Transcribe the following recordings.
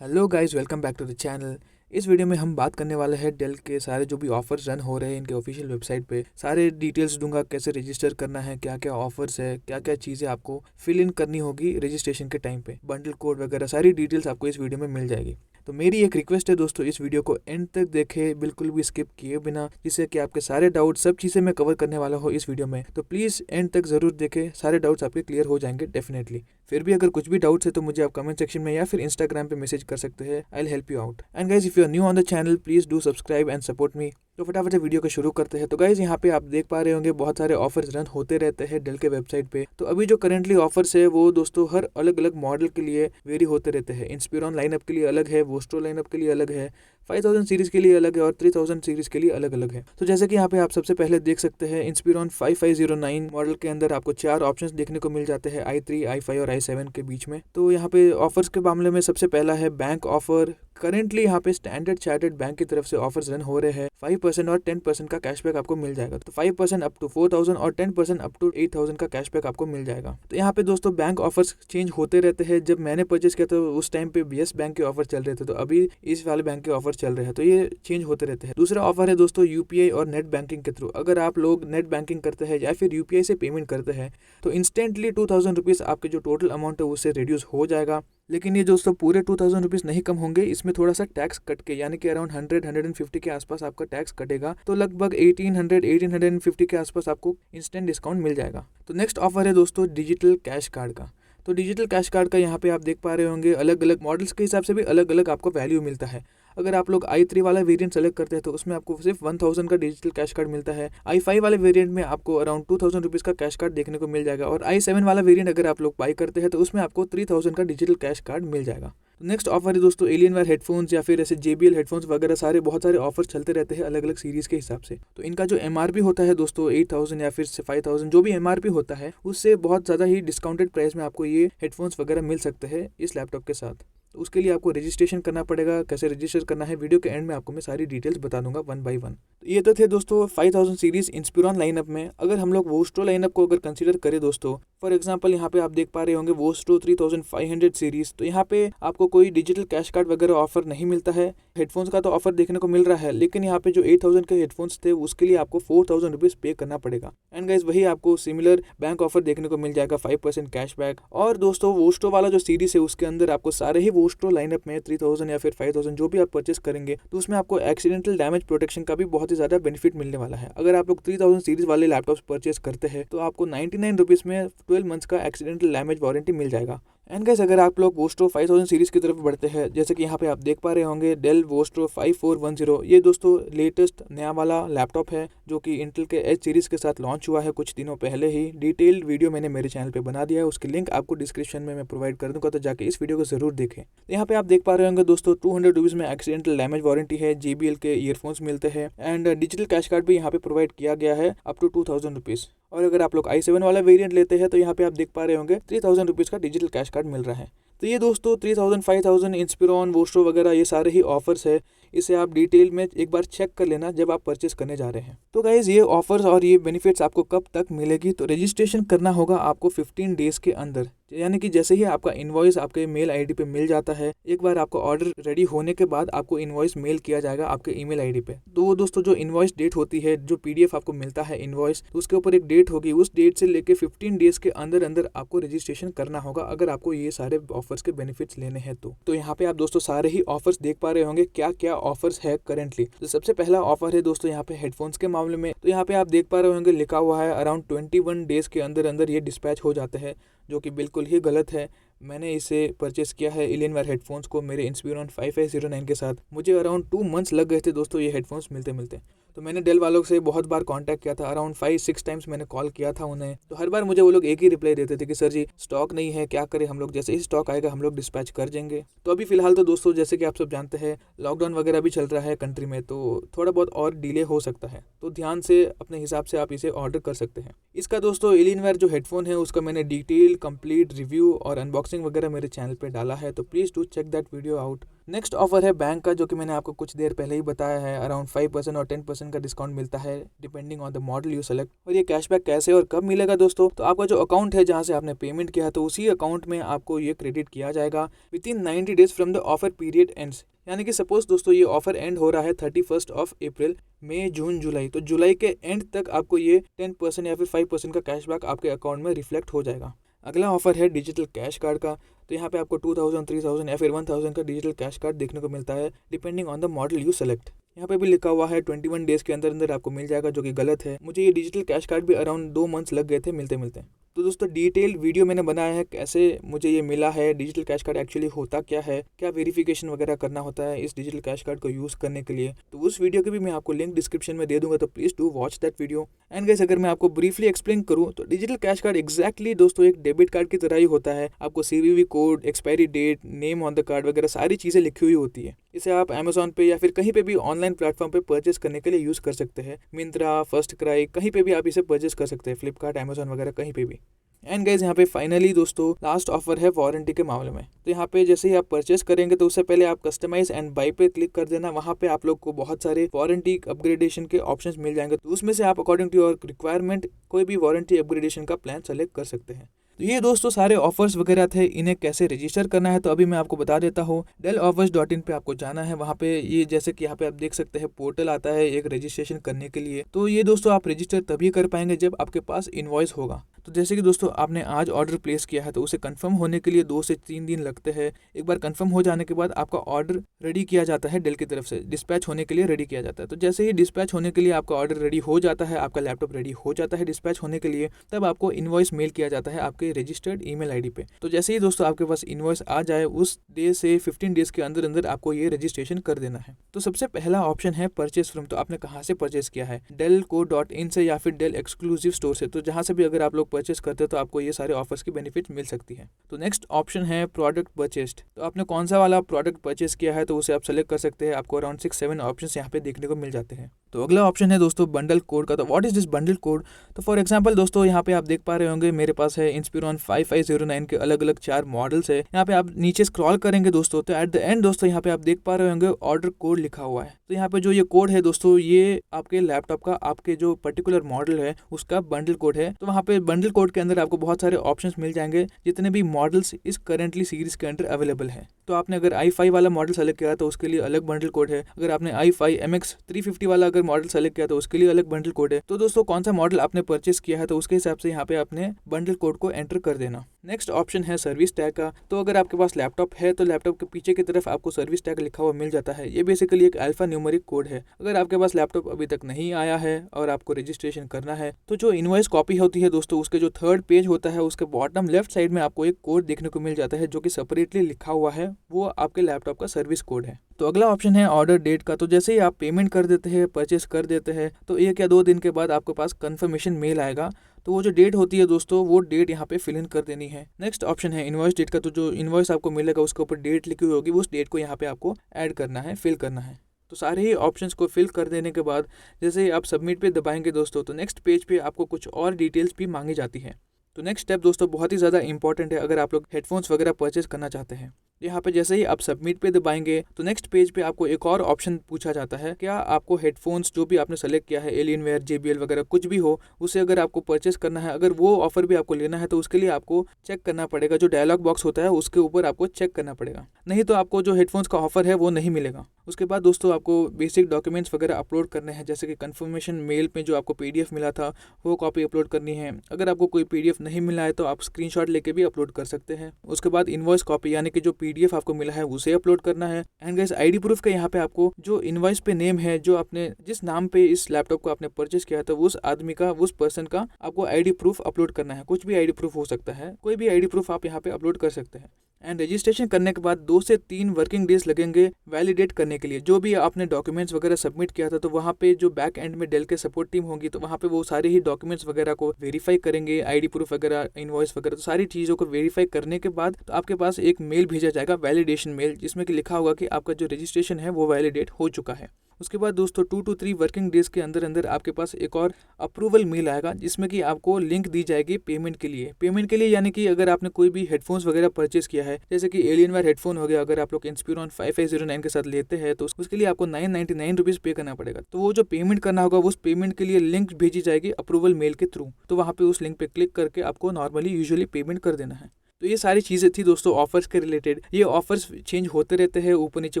Hello guys, welcome back to the channel. इस video में हम बात करने वाले हैं डेल के सारे जो भी ऑफर्स रन हो रहे हैं इनके ऑफिशियल वेबसाइट पे। सारे डिटेल्स दूंगा, कैसे रजिस्टर करना है, क्या क्या ऑफर्स है, क्या क्या चीज़ें आपको फिल इन करनी होगी रजिस्ट्रेशन के टाइम पे, बंडल कोड वगैरह सारी डिटेल्स आपको इस वीडियो में मिल जाएगी। तो मेरी एक रिक्वेस्ट है दोस्तों, इस वीडियो को एंड तक देखें, बिल्कुल भी स्किप किए बिना, जिससे कि आपके सारे डाउट सब चीज़ें मैं कवर करने वाला हूँ इस वीडियो में। तो प्लीज़ एंड तक ज़रूर देखें, सारे डाउट्स आपके क्लियर हो जाएंगे डेफिनेटली। फिर भी अगर कुछ भी डाउट्स है तो मुझे आप कमेंट सेक्शन में या फिर इंस्टाग्राम पे मैसेज कर सकते हैं। I will help you out. And guys, if you are new on the channel, please do subscribe and support me. तो फटाफट से वीडियो को शुरू करते हैं। तो गाइज, यहाँ पे आप देख पा रहे होंगे बहुत सारे ऑफर्स रन होते रहते हैं डेल के वेबसाइट पे। तो अभी जो करंटली ऑफर्स है वो दोस्तों हर अलग अलग मॉडल के लिए वेरी होते रहते हैं। इंस्पिरॉन लाइनअप के लिए अलग है, वोस्ट्रो लाइनअप के लिए अलग है, 5000 सीरीज के लिए अलग है और 3000 सीरीज के लिए अलग अलग है। तो जैसे कि यहाँ पे आप सबसे पहले देख सकते हैं, इंस्पिरॉन 5509 मॉडल के अंदर आपको 4 ऑप्शंस देखने को मिल जाते हैं, i3, i5 और i7 के बीच में। तो यहाँ पे ऑफर्स के मामले में सबसे पहला है बैंक ऑफर। करेंटली यहाँ पे स्टैंडर्ड चार्टर्ड बैंक की तरफ से ऑफर्स रन हो रहे हैं। 5% और 10% का कैशबैक आपको मिल जाएगा। तो 5% अप टू 4000 और 10% अप टू 8000 का कैशबैक आपको मिल जाएगा। तो यहाँ पे दोस्तों बैंक ऑफर्स चेंज होते रहते हैं। जब मैंने परचेस किया तो उस टाइम पे बीएस बैंक के ऑफर चल रहे थे, तो अभी इस वाले बैंक के ऑफर चल रहे हैं, तो ये चेंज होते रहते हैं। दूसरा ऑफर है दोस्तों यूपीआई और नेट बैंकिंग के थ्रू। अगर आप लोग नेट बैंकिंग करते हैं या फिर यूपीआई से पेमेंट करते हैं तो इंस्टेंटली 2000 रुपीज़ आपके जो टोटल अमाउंट है उससे रिड्यूस हो जाएगा। लेकिन ये दोस्तों पूरे 2000 रुपीज़ नहीं कम होंगे, इसमें थोड़ा सा टैक्स कट के, यानी कि अराउंड 100-150 के आसपास आपका टैक्स कटेगा। तो लगभग 1800-1850 के आसपास आपको इंस्टेंट डिस्काउंट मिल जाएगा। तो नेक्स्ट ऑफर है दोस्तों डिजिटल कैश कार्ड का। तो डिजिटल कैश कार्ड का यहाँ पे आप देख पा रहे होंगे अलग अलग मॉडल्स के हिसाब से भी अलग अलग आपको वैल्यू मिलता है। अगर आप लोग i3 वाला वेरिएंट सेलेक्ट करते हैं तो उसमें आपको सिर्फ 1000 का डिजिटल कैश कार्ड मिलता है। i5 वाले वेरिएंट में आपको अराउंड 2000 रुपीज़ का कैश कार्ड देखने को मिल जाएगा। और i7 वाला वेरिएंट अगर आप लोग बाई करते हैं तो उसमें आपको 3000 का डिजिटल कैश कार्ड मिल जाएगा। नेक्स्ट ऑफर है दोस्तों एलियनवेयर हेडफोन्स या फिर ऐसे JBL हेडफोन्स वगैरह, सारे बहुत सारे ऑफर्स चलते रहते हैं अलग अलग सीरीज के हिसाब से। तो इनका जो MRP होता है दोस्तों 8000 या फिर 5000, जो भी MRP होता है उससे बहुत ज़्यादा ही डिस्काउंटेड प्राइस में आपको ये हेडफोन्स वगैरह मिल सकते हैं इस लैपटॉप के साथ। तो उसके लिए आपको रजिस्ट्रेशन करना पड़ेगा। कैसे रजिस्टर करना है वीडियो के एंड में आपको मैं सारी डिटेल्स बता दूंगा वन बाय वन। तो ये तो थे दोस्तों 5000 सीरीज इंस्पिरॉन लाइनअप में। अगर हम लोग वोस्ट्रो लाइनअप को अगर कंसीडर करें दोस्तों, फॉर एग्जांपल यहाँ पे आप देख पा रहे होंगे वोस्ट्रो 3500 सीरीज। तो यहाँ पे आपको कोई डिजिटल कैश कार्ड वगैरह ऑफर नहीं मिलता है। हेडफोन्स का तो ऑफर देखने को मिल रहा है, लेकिन यहाँ पे जो 8000 के हेडफोन्स थे उसके लिए आपको 4000 रुपीज़ पे करना पड़ेगा। एंड गाइज, वही आपको सिमिलर बैंक ऑफर देखने को मिल जाएगा, 5% कैशबैक। और दोस्तों वोस्ट्रो वाला जो सीरीज है उसके अंदर आपको सारे ही वोस्ट्रो लाइनअप में 3000 या फिर 5000 जो भी आप परचेस करेंगे तो उसमें आपको एक्सीडेंटल डैमेज प्रोटेक्शन का भी बहुत ही ज़्यादा बेनिफिट मिलने वाला है। अगर आप लोग 3000 सीरीज वाले लैपटॉप्स परचेस करते हैं तो आपको 99 रुपीज़ में 12 मंथ्स का एक्सीडेंटल डैमेज वारंटी मिल जाएगा। एंड गाइस, अगर आप लोग वोस्ट्रो 5000 सीरीज की तरफ बढ़ते हैं, जैसे कि यहाँ पे आप देख पा रहे होंगे डेल वोस्ट्रो 5410, ये दोस्तों लेटेस्ट नया वाला लैपटॉप है जो कि इंटेल के एच सीरीज के साथ लॉन्च हुआ है कुछ दिनों पहले ही। डिटेल्ड वीडियो मैंने मेरे चैनल पे बना दिया है, उसकी लिंक आपको डिस्क्रिप्शन में मैं प्रोवाइड कर दूंगा, तो जाके इस वीडियो को जरूर देखें। यहाँ पे आप देख पा रहे होंगे दोस्तों 200 रुपीज़ में एक्सीडेंटल डैमेज वारंटी है, JBL के ईयरफोन्स मिलते हैं एंड डिजिटल कैश कार्ड भी यहाँ पे प्रोवाइड किया गया है अप टू 2000 रुपीज़। और अगर आप लोग i7 वाला वेरिएंट लेते हैं तो यहाँ पे आप देख पा रहे होंगे 3000 रुपीज़ का डिजिटल कैश कार्ड मिल रहा है। तो ये दोस्तों 3000, 5000, इंस्पिरॉन, वोस्ट्रो वगैरह ये सारे ही ऑफर्स है। इसे आप डिटेल में एक बार चेक कर लेना जब आप परचेस करने जा रहे हैं। तो गाइज, ये ऑफर्स और ये बेनिफिट्स आपको कब तक मिलेगी? तो रजिस्ट्रेशन करना होगा आपको 15 डेज के अंदर, यानी कि जैसे ही आपका इनवॉइस आपके मेल आईडी पे मिल जाता है, एक बार आपका ऑर्डर रेडी होने के बाद आपको इनवॉइस मेल किया जाएगा आपके ईमेल आईडी पे। तो वो दोस्तों जो इनवॉइस डेट होती है, जो PDF आपको मिलता है इनवॉइस, तो उसके ऊपर एक डेट होगी, उस डेट से लेके 15 डेज के अंदर अंदर आपको रजिस्ट्रेशन करना होगा अगर आपको ये सारे ऑफर्स के बेनिफिट्स लेने हैं। तो यहाँ पे आप दोस्तों सारे ही ऑफर्स देख पा रहे होंगे क्या क्या ऑफर्स है करेंटली। तो सबसे पहला ऑफर है दोस्तों यहाँ पे हेडफोन्स के मामले में। तो यहाँ पे आप देख पा रहे होंगे लिखा हुआ है अराउंड 21 डेज के अंदर अंदर ये डिस्पैच हो जाते हैं, जो कि बिल्कुल ही गलत है। मैंने इसे परचेस किया है एलियनवेयर हेडफोन्स को मेरे इंस्पिरॉन 5509 के साथ। मुझे अराउंड 2 मंथ्स लग गए थे दोस्तों ये हेडफोन्स मिलते मिलते। तो मैंने डेल वालों से बहुत बार कांटेक्ट किया था, अराउंड 5-6 टाइम्स मैंने कॉल किया था उन्हें। तो हर बार मुझे वो लोग एक ही रिप्लाई देते थे कि सर जी स्टॉक नहीं है, क्या करें हम लोग, जैसे ही स्टॉक आएगा हम लोग डिस्पैच कर देंगे। तो अभी फिलहाल तो दोस्तों जैसे कि आप सब जानते हैं लॉकडाउन वगैरह भी चल रहा है कंट्री में, तो थोड़ा बहुत और डिले हो सकता है। तो ध्यान से अपने हिसाब से आप इसे ऑर्डर कर सकते हैं। इसका दोस्तों एलियनवेयर जो हेडफोन है उसका मैंने डिटेल कंप्लीट रिव्यू और अनबॉक्सिंग वगैरह मेरे चैनल पे डाला है, तो please do check that video out. Next offer है बैंक का, जो कि मैंने आपको कुछ देर पहले ही बताया है। अराउंड 5% और 10% का डिस्काउंट मिलता है depending on the model you select. और ये कैशबैक कैसे और कब मिलेगा दोस्तों, तो आपका जो अकाउंट है जहाँ से आपने पेमेंट किया तो उसी अकाउंट में आपको ये क्रेडिट किया जाएगा with in 90 days from the offer period ends. यानी कि सपोज दोस्तों ये ऑफर एंड हो रहा है 31 अप्रैल, मई, जून, जुलाई, तो जुलाई के एंड तक आपको ये 10% या फिर 5% का कैशबैक आपके अकाउंट में रिफ्लेक्ट हो जाएगा। अगला ऑफर है डिजिटल कैश कार्ड का। तो यहाँ पे आपको 2000, 3000 या फिर 1000 का डिजिटल कैश कार्ड देखने को मिलता है depending on the model you select. यहाँ पे भी लिखा हुआ है 21 डेज के अंदर अंदर आपको मिल जाएगा, जो कि गलत है। मुझे ये डिजिटल कैश कार्ड भी अराउंड 2 मंथ्स लग गए थे मिलते मिलते। तो दोस्तों डिटेल वीडियो मैंने बनाया है कैसे मुझे ये मिला है, डिजिटल कैश कार्ड एक्चुअली होता क्या है, क्या वेरिफिकेशन वगैरह करना होता है इस डिजिटल कैश कार्ड को यूज़ करने के लिए। तो उस वीडियो की भी मैं आपको लिंक डिस्क्रिप्शन में दे दूंगा, तो please do watch that video. And guys, अगर मैं आपको ब्रीफली एक्सप्लेन करूँ तो डिजिटल कैश कार्ड एक्जैक्टली दोस्तों एक डेबिट कार्ड की तरह ही होता है। आपको CVV code, expiry date, name on the card वगैरह सारी चीज़ें लिखी हुई होती है। इसे आप अमेजोन पे या फिर कहीं पे भी ऑनलाइन प्लेटफॉर्म पे परचेस करने के लिए यूज़ कर सकते हैं। मिंत्रा, फर्स्ट क्राई, कहीं पे भी आप इसे परचेस कर सकते हैं, फ्लिपकार्ट, अमेजोन वगैरह कहीं पे भी। एंड गाइज, यहाँ पे फाइनली दोस्तों लास्ट ऑफर है वारंटी के मामले में। तो यहाँ पे जैसे ही आप परचेस करेंगे तो उससे पहले आप कस्टमाइज एंड बाय पे क्लिक कर देना। वहाँ पे आप लोग को बहुत सारे वारंटी अपग्रेडेशन के ऑप्शंस मिल जाएंगे, तो उसमें से आप अकॉर्डिंग टू योर रिक्वायरमेंट कोई भी वारंटी अपग्रेडेशन का प्लान सेलेक्ट कर सकते हैं। तो ये दोस्तों सारे ऑफर्स वगैरह थे, इन्हें कैसे रजिस्टर करना है तो अभी मैं आपको बता देता हूँ। delloffers.in पे आपको जाना है। वहाँ पे ये जैसे कि यहाँ पे आप देख सकते हैं पोर्टल आता है एक रजिस्ट्रेशन करने के लिए। तो ये दोस्तों आप रजिस्टर तभी कर पाएंगे जब आपके पास इनवॉइस होगा। तो जैसे कि दोस्तों आपने आज ऑर्डर प्लेस किया है तो उसे कंफर्म होने के लिए 2 से 3 दिन लगते हैं। एक बार कंफर्म हो जाने के बाद आपका ऑर्डर रेडी किया जाता है डेल की तरफ से, डिस्पैच होने के लिए रेडी किया जाता है। तो जैसे ही डिस्पैच होने के लिए आपका ऑर्डर रेडी हो जाता है, आपका लैपटॉप रेडी हो जाता है डिस्पैच होने के लिए, तब आपको इनवॉइस मेल किया जाता है आपके रजिस्टर्ड ईमेल आईडी पे। तो जैसे ही दोस्तों आपके पास इनवॉइस आ जाए उस डे से 15 डेज के अंदर अंदर आपको ये रजिस्ट्रेशन कर देना है। तो सबसे पहला ऑप्शन है परचेस फ्रॉम। तो आपने कहाँ से परचेस किया है, delco.in से या फिर डेल एक्सक्लूसिव स्टोर से। तो जहाँ से भी अगर आप लोग परचेस करते हो तो आपको ये सारे ऑफर्स की बेनिफिट मिल सकती है। तो नेक्स्ट ऑप्शन है प्रोडक्ट परचेस्ड। तो आपने कौन सा वाला प्रोडक्ट परचेस किया है तो उसे आप सेलेक्ट कर सकते हैं। आपको अराउंड 6-7 ऑप्शन यहाँ पे देखने को मिल जाते हैं। तो अगला ऑप्शन है दोस्तों बंडल कोड का। तो what is this bundle code? तो फॉर एग्जांपल दोस्तों यहाँ पे आप देख पा रहे होंगे मेरे पास है इंस्पिरॉन 5509 के अलग अलग 4 मॉडल्स है। यहाँ पे आप नीचे स्क्रॉल करेंगे दोस्तों तो एट द एंड दोस्तों यहाँ पे आप देख पा रहे होंगे ऑर्डर कोड लिखा हुआ है। तो यहाँ पे जो ये कोड है दोस्तों ये आपके लैपटॉप का आपके जो पर्टिकुलर मॉडल है उसका बंडल कोड है। तो वहाँ पे बंडल कोड के अंदर आपको बहुत सारे ऑप्शंस मिल जाएंगे जितने भी मॉडल्स इस करेंटली सीरीज के अंदर अवेलेबल है। तो आपने अगर i5 वाला मॉडल सेलेक्ट किया तो उसके लिए अलग बंडल कोड है। अगर आपने i5 MX 350 वाला अगर मॉडल सेलेक्ट किया तो उसके लिए अलग बंडल कोड है। तो दोस्तों कौन सा मॉडल आपने परचेस किया है तो उसके हिसाब से यहाँ पे आपने बंडल कोड को एंटर कर देना। नेक्स्ट ऑप्शन है सर्विस टैग का। तो अगर आपके पास लैपटॉप है तो लैपटॉप के पीछे की तरफ आपको सर्विस टैग लिखा हुआ मिल जाता है। ये बेसिकली एक अल्फा न्यूमेरिक कोड है। अगर आपके पास लैपटॉप अभी तक नहीं आया है और आपको रजिस्ट्रेशन करना है तो जो इनवॉइस कॉपी होती है दोस्तों उसके जो थर्ड पेज होता है उसके बॉटम लेफ्ट साइड में आपको एक कोड देखने को मिल जाता है जो कि सेपरेटली लिखा हुआ है, वो आपके लैपटॉप का सर्विस कोड है। तो अगला ऑप्शन है ऑर्डर डेट का। तो जैसे ही आप पेमेंट कर देते हैं, परचेस कर देते हैं तो 1 या 2 दिन के बाद आपके पास कंफर्मेशन मेल आएगा। तो वो जो डेट होती है दोस्तों वो डेट यहाँ पे फिल इन कर देनी है। नेक्स्ट ऑप्शन है इनवॉइस डेट का। तो जो इनवॉइस आपको मिलेगा उसके ऊपर डेट लिखी हुई होगी, उस डेट को यहाँ पे आपको ऐड करना है, फिल करना है। तो सारे ही ऑप्शंस को फिल कर देने के बाद जैसे ही आप सबमिट पे दबाएंगे दोस्तों तो नेक्स्ट पेज पे आपको कुछ और डिटेल्स भी मांगी जाती है। तो नेक्स्ट स्टेप दोस्तों बहुत ही ज़्यादा इंपॉर्टेंट है अगर आप लोग हेडफोन्स वगैरह परचेस करना चाहते हैं। यहाँ पे जैसे ही आप सबमिट पे दबाएंगे तो नेक्स्ट पेज पे आपको एक और ऑप्शन पूछा जाता है, क्या आपको हेडफोन्स जो भी आपने सेलेक्ट किया है, एलियनवेयर, JBL वगैरह कुछ भी हो, उसे अगर आपको परचेस करना है, अगर वो ऑफर भी आपको लेना है तो उसके लिए आपको चेक करना पड़ेगा। जो डायलॉग बॉक्स होता है उसके ऊपर आपको चेक करना पड़ेगा, नहीं तो आपको जो हेडफोन्स का ऑफर है वो नहीं मिलेगा। उसके बाद दोस्तों आपको बेसिक डॉक्यूमेंट्स वगैरह अपलोड करने हैं, जैसे कि कंफर्मेशन मेल में जो आपको PDF मिला था वो कॉपी अपलोड करनी है। अगर आपको कोई PDF नहीं मिला है तो आप स्क्रीनशॉट लेके भी अपलोड कर सकते हैं। उसके बाद इनवॉइस कॉपी यानी कि जो PDF आपको मिला है उसे अपलोड करना है। एंड गाइस ID प्रूफ का यहाँ पे आपको जो इनवॉइस पे नेम है, जो आपने जिस नाम पे इस लैपटॉप को आपने परचेस किया था उस आदमी का, उस पर्सन का आपको ID प्रूफ अपलोड करना है। कुछ भी ID प्रूफ हो सकता है, कोई भी ID प्रूफ आप यहाँ पे अपलोड कर सकते हैं। एंड रजिस्ट्रेशन करने के बाद 2 से 3 वर्किंग डेज लगेंगे वैलिडेट करने के लिए। जो भी आपने डॉक्यूमेंट्स वगैरह सबमिट किया था तो वहाँ पे जो बैक एंड में डेल के सपोर्ट टीम होगी तो वहाँ पे वो सारे ही डॉक्यूमेंट्स वगैरह को वेरीफाई करेंगे, ID प्रूफ वगैरह, इनवॉइस वगैरह, तो सारी चीज़ों को वेरीफाई करने के बाद तो आपके पास एक मेल भेजा जाएगा, वैलिडेशन मेल, जिसमें कि लिखा होगा कि आपका जो रजिस्ट्रेशन है वो वैलिडेट हो चुका है। उसके बाद दोस्तों 2 to 3 वर्किंग डेज के अंदर अंदर आपके पास एक और अप्रूवल मेल आएगा जिसमें कि आपको लिंक दी जाएगी पेमेंट के लिए यानी कि अगर आपने कोई भी हेडफोन्स वगैरह परचेस किया है, जैसे कि एलियनवायर हेडफोन हो गया, अगर आप लोग इंस्पिरॉन 5509 के साथ लेते हैं तो उसके लिए आपको 999 रुपीज़ पे करना पड़ेगा। तो वो जो पेमेंट करना होगा उस पेमेंट के लिए लिंक भेजी जाएगी अप्रूवल मेल के थ्रू। तो वहाँ पे उस लिंक पे क्लिक करके आपको नॉर्मली यूजुअली पेमेंट कर देना है। तो ये सारी चीज़ें थी दोस्तों ऑफर्स के रिलेटेड। ये ऑफर्स चेंज होते रहते हैं, ऊपर नीचे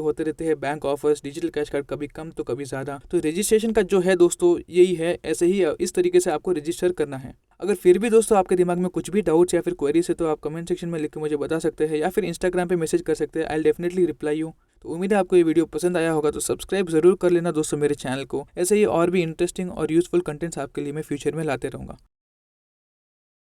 होते रहते हैं। Bank offers, digital cash card कभी कम तो कभी ज़्यादा। तो रजिस्ट्रेशन का जो है दोस्तों यही है, ऐसे ही इस तरीके से आपको रजिस्टर करना है। अगर फिर भी दोस्तों आपके दिमाग में कुछ भी डाउट्स या फिर क्वेरीज है तो आप कमेंट सेक्शन में लिख के मुझे बता सकते हैं या फिर इंस्टाग्राम पे मैसेज कर सकते हैं। I will definitely reply you. तो उम्मीद है आपको ये वीडियो पसंद आया होगा, तो सब्सक्राइब जरूर कर लेना दोस्तों मेरे चैनल को। ऐसे ही और भी इंटरेस्टिंग और यूजफुल कंटेंट्स आपके लिए मैं फ्यूचर में लाते रहूँगा।